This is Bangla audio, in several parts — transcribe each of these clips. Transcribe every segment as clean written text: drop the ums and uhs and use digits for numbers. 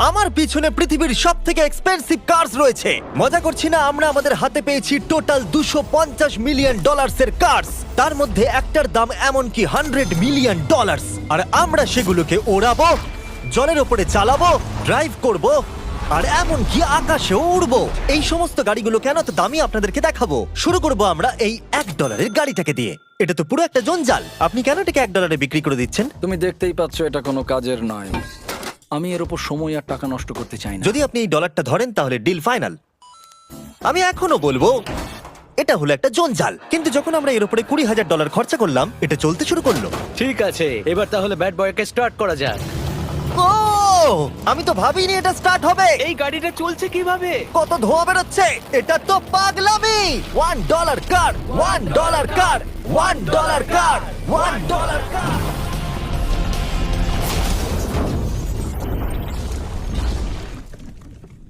আমার পিছনে পৃথিবীর সব থেকে এক্সপেন্সিভ কার্স রয়েছে। মজা করছি না, আমরা আমাদের হাতে পেয়েছি টোটাল $250 মিলিয়ন এর কার্স। তার মধ্যে একটার দাম এমনকি $100 মিলিয়ন। আর আমরা সেগুলোকে ওড়াবো, জলের ওপরে চালাবো, ড্রাইভ করব, আর এমনকি আকাশেও উড়বো। এই সমস্ত গাড়িগুলো কেন তো দামি আপনাদেরকে দেখাবো। শুরু করব আমরা এই $1 গাড়িটাকে দিয়ে। এটা তো পুরো একটা জঞ্জাল। আপনি কেন এটাকে $1 বিক্রি করে দিচ্ছেন? তুমি দেখতেই পাচ্ছ এটা কোনো কাজের নয়। আমি এর উপর সময় আর টাকা নষ্ট করতে চাই না। যদি আপনি এই ডলারটা ধরেন তাহলে ডিল ফাইনাল। আমি এখনো বলবো এটা হলো একটা জঞ্জাল, কিন্তু যখন আমরা এর উপরে $20,000 খরচা করলাম, এটা চলতে শুরু করলো। ঠিক আছে, এবার তাহলে ব্যাড বয়কে স্টার্ট করা যাক। ও, আমি তো ভাবিনি এটা স্টার্ট হবে। এই গাড়িটা চলছে কিভাবে? কত ধোঁয়া বেরোচ্ছে, এটা তো পাগলামি। $1 কার, $1 কার, $1 কার, $1 কার।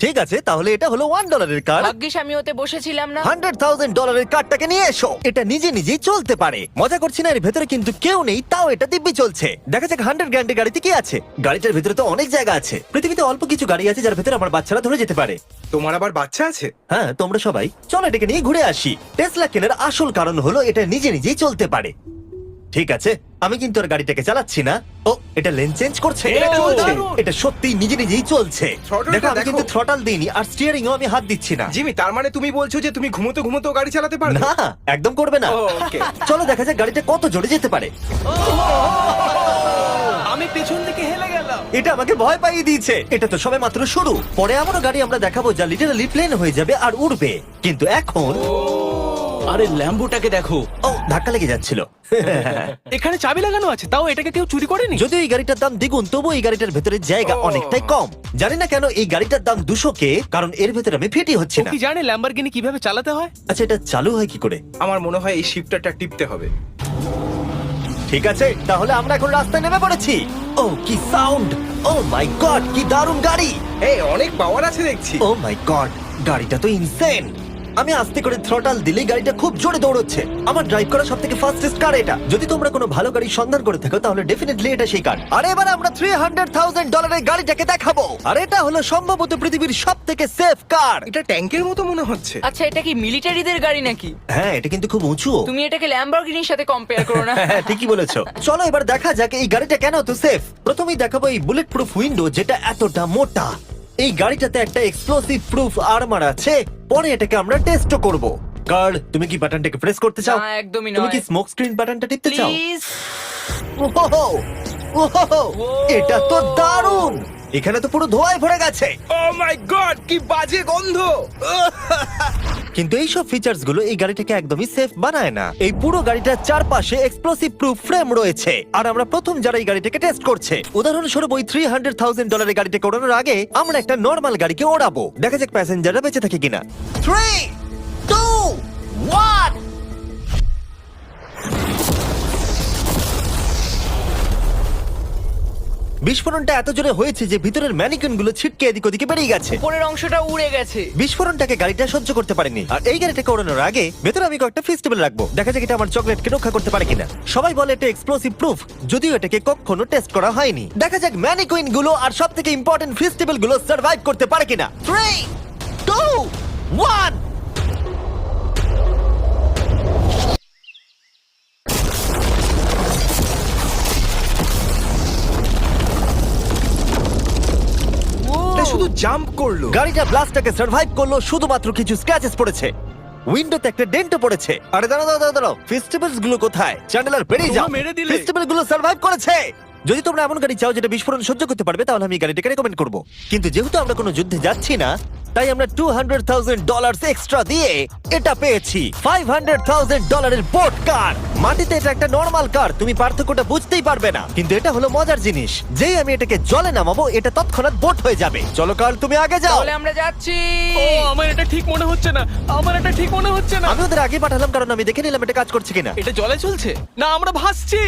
ঠিক আছে, তাহলে এটা হলো $1 কার। ভাগ্যিস আমি ওতে বসেছিলাম না। $100,000 কারটাকে নিয়ে এসো। এটা নিজে নিজেই চলতে পারে। মজা করছি না, এর ভেতরে কিন্তু কেউ নেই, তাও এটা দিব্যি চলছে। দেখা যাক 100 গ্র্যান্ডের গাড়িতে কি আছে। গাড়িটার ভেতরে তো অনেক জায়গা আছে। পৃথিবীতে অল্প কিছু গাড়ি আছে যার ভেতরে আমার বাচ্চারা ধরে যেতে পারে। তোমার আবার বাচ্চা আছে? হ্যাঁ, তোমরা সবাই চলো এটাকে নিয়ে ঘুরে আসি। টেসলা কেনার আসল কারণ হলো এটা নিজে নিজেই চলতে পারে। ঠিক আছে, আমি কিন্তু আর গাড়িটাকে চালাচ্ছি না। ও, এটা লেন চেঞ্জ করছে। এটা চলছে। এটা সত্যি নিজে নিজেই চলছে। Throttle-টা দেখো, আমি দেখো। কিন্তু থ্রটাল দিইনি, আর স্টিয়ারিংও আমি হাত দিচ্ছি না। জিমি, তার মানে তুমি বলছো যে তুমি ঘুমোতে ঘুমোতে গাড়ি চালাতে পারবে? না, একদম করবে না। ও, okay. চলো দেখা যাক গাড়িটা কত জোরে যেতে পারে। আমি পেছন থেকে হেলে গেলাম। এটা আমাকে ভয় পাইয়ে দিয়েছে। এটা তো সবে মাত্র শুরু। পরে এমনও গাড়ি আমরা দেখাবো যা লিটারালি প্লেন হয়ে যাবে আর উড়বে। কিন্তু এখন আরে ল্যাম্বোটাকে দেখো, ও, ধাক্কা লেগে যাচ্ছিল। এখানে চাবি লাগানো আছে, তাও এটাকে কেউ চুরি করেনি। যদিও এই গাড়িটার দাম দ্বিগুণ, তবু এই গাড়িটার ভেতরে জায়গা অনেকটাই কম। জানি না কেন এই গাড়িটার দাম 200K, কারণ এর ভেতরে আমি ফিটি হচ্ছে ও না। কি জানে ল্যাম্বরগিনি কিভাবে চালাতে হয়? আচ্ছা, এটা চালু হয় কি করে? আমার মনে হয় এই শিফটারটা টিপতে হবে। ঠিক আছে, তাহলে আমরা এখন রাস্তায় নেমে পড়েছি। ও, কি সাউন্ড! ও মাই গড, কি দারুণ গাড়ি! এই অনেক পাওয়ার আছে দেখছি। ও মাই গড, গাড়িটা তো ইনসেন। আমি আস্তে করে থ্রটাল দিলেই গাড়িটা খুব জোরে দৌড়চ্ছে। আমার ড্রাইভ করা সবথেকে ফাস্টেস্ট কার এটা। যদি তোমরা কোনো ভালো গাড়ি সন্ধান করে থাকো তাহলে ডেফিনেটলি এটা সেই কার। আর এবার আমরা $300,000 গাড়িটাকে দেখাবো। আর এটা হলো সম্ভবত পৃথিবীর সবথেকে সেফ কার। এটা ট্যাঙ্কের মতো মনে হচ্ছে। আচ্ছা, এটা কি মিলিটারিদের গাড়ি নাকি? হ্যাঁ, এটা কিন্তু খুব উঁচু। তুমি এটাকে ল্যাম্বরগিনির সাথে কম্পেয়ার করো না। হ্যাঁ, ঠিকই বলেছো। চলো এবার দেখা যাক এই গাড়িটা কেন এত সেফ। প্রথমেই দেখাবো এই বুলেট প্রুফ উইন্ডো, যেটা এতটা মোটা। এই গাড়িটাতে একটা এক্সপ্লোসিভ প্রুফ আর্মার আছে। পরে এটাকে আমরা টেস্টও করব। কার্ল, তুমি কি বাটনটাকে প্রেস করতে চাও? না, একদমই তুমি কি নয়। স্মোক স্ক্রিন বাটনটা টিপতে চাও? প্লিজ। ওহো, ওহো, এটা তো দারুণ। এখানে তো পুরো ধোঁয়ায় ভরে গেছে। ও মাই গড, কি বাজে গন্ধ! কিন্তু এই সব ফিচার্স গুলো এই গাড়িটাকে একদমই সেফ বানায় না। এই পুরো গাড়িটার চারপাশে এক্সপ্লোসিভ প্রুফ ফ্রেম রয়েছে। আর আমরা প্রথম যারা এই গাড়িটাকে টেস্ট করছে, উদাহরণস্বরূপ ওই $300,000 গাড়িটাকে ওড়ানোর আগে আমরা একটা নর্মাল গাড়িকে ওড়াবো। দেখা যাক প্যাসেঞ্জাররা বেঁচে থাকে কিনা। 3, 2, 1। বিস্ফোরণটা এত জোরে হয়েছে যে ভিতরের ম্যানিকুইন গুলো ছিটকে এদিক ওদিকে বেরিয়ে গেছে। উপরের অংশটা উড়ে গেছে। বিস্ফোরণটাকে গাড়িটা সহ্য করতে পারেনি। আর এই গাড়িটাকে ওড়ানোর আগে ভেতরে আমি কয়েকটা ফেস্টিভ্যাল রাখবো। দেখা যাক এটা আমার চকলেটকে রক্ষা করতে পারে কিনা। সবাই বলে এটা এক্সপ্লোসিভ প্রুফ, যদিও এটাকে কখনো টেস্ট করা হয়নি। দেখা যাক ম্যানিকুইন গুলো আর সবথেকে ইম্পর্টেন্ট ফেস্টিভ্যাল গুলো সার্ভাইভ করতে পারে কিনা। 3, 2, 1। এটা শুধু জাম্প করলো। গাড়িটা ব্লাস্টটাকে সার্ভাইভ করলো, শুধুমাত্র কিছু স্ক্র্যাচেস পড়েছে। উইন্ডোতে একটা ডেন্টও পড়েছে। আরে দাঁড়াও, ফেস্টিভ্যালস গুলো কোথায়? চ্যান্ডেলার বেরিয়ে যাও। তোমরা মেরে দিলে। ফেস্টিভ্যাল গুলো সার্ভাইভ করেছে। যদি তোমরা এমন গাড়ি চাও যেটা বিস্ফোরণ সহ্য করতে পারবে, তাহলে আমি এই গাড়িটাকে রেকমেন্ড করব। কিন্তু যেহেতু আমরা কোনো যুদ্ধে যাচ্ছি না, তাই আমরা $200,000 এক্সট্রা দিয়ে এটা পেয়েছি। $500,000 বোট কার। মাটিতে এটা একটা নর্মাল কার, তুমি পার্থক্যটা বুঝতেই পারবে না। কিন্তু এটা হলো মজার জিনিস, যেই আমি এটাকে জলে নামাবো এটা তৎক্ষণাৎ বোট হয়ে যাবে। চলো কার্ল, তুমি আগে যাও। তাহলে আমরা যাচ্ছি। ও, আমার এটা ঠিক মনে হচ্ছে না, আমার এটা ঠিক মনে হচ্ছে না। আমি ওদের আগে পাঠালাম কারণ আমি দেখে নিলাম এটা কাজ করছে কিনা। এটা জলে চলছে না, আমরা ভাসছি।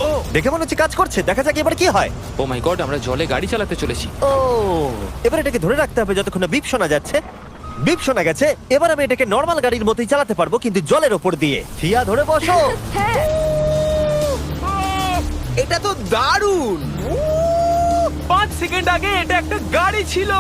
ও, দেখে মনে হচ্ছে কাজ করছে। দেখা যাক এবার কি হয়। ও মাই গড, আমরা জলে গাড়ি চালাতে চলেছি। ও, এবার এটাকে ধরে রাখতে হবে যতক্ষণ না বিপ শোনা যাচ্ছে। বিপ শোনা গেছে। এবার আমি এটাকে নর্মাল গাড়ির মতোই চালাতে পারবো, কিন্তু জলের ওপর দিয়ে। ফিয়া ধরে বসো। এটা তো দারুণ। 5 সেকেন্ড আগে এটা একটা গাড়ি ছিল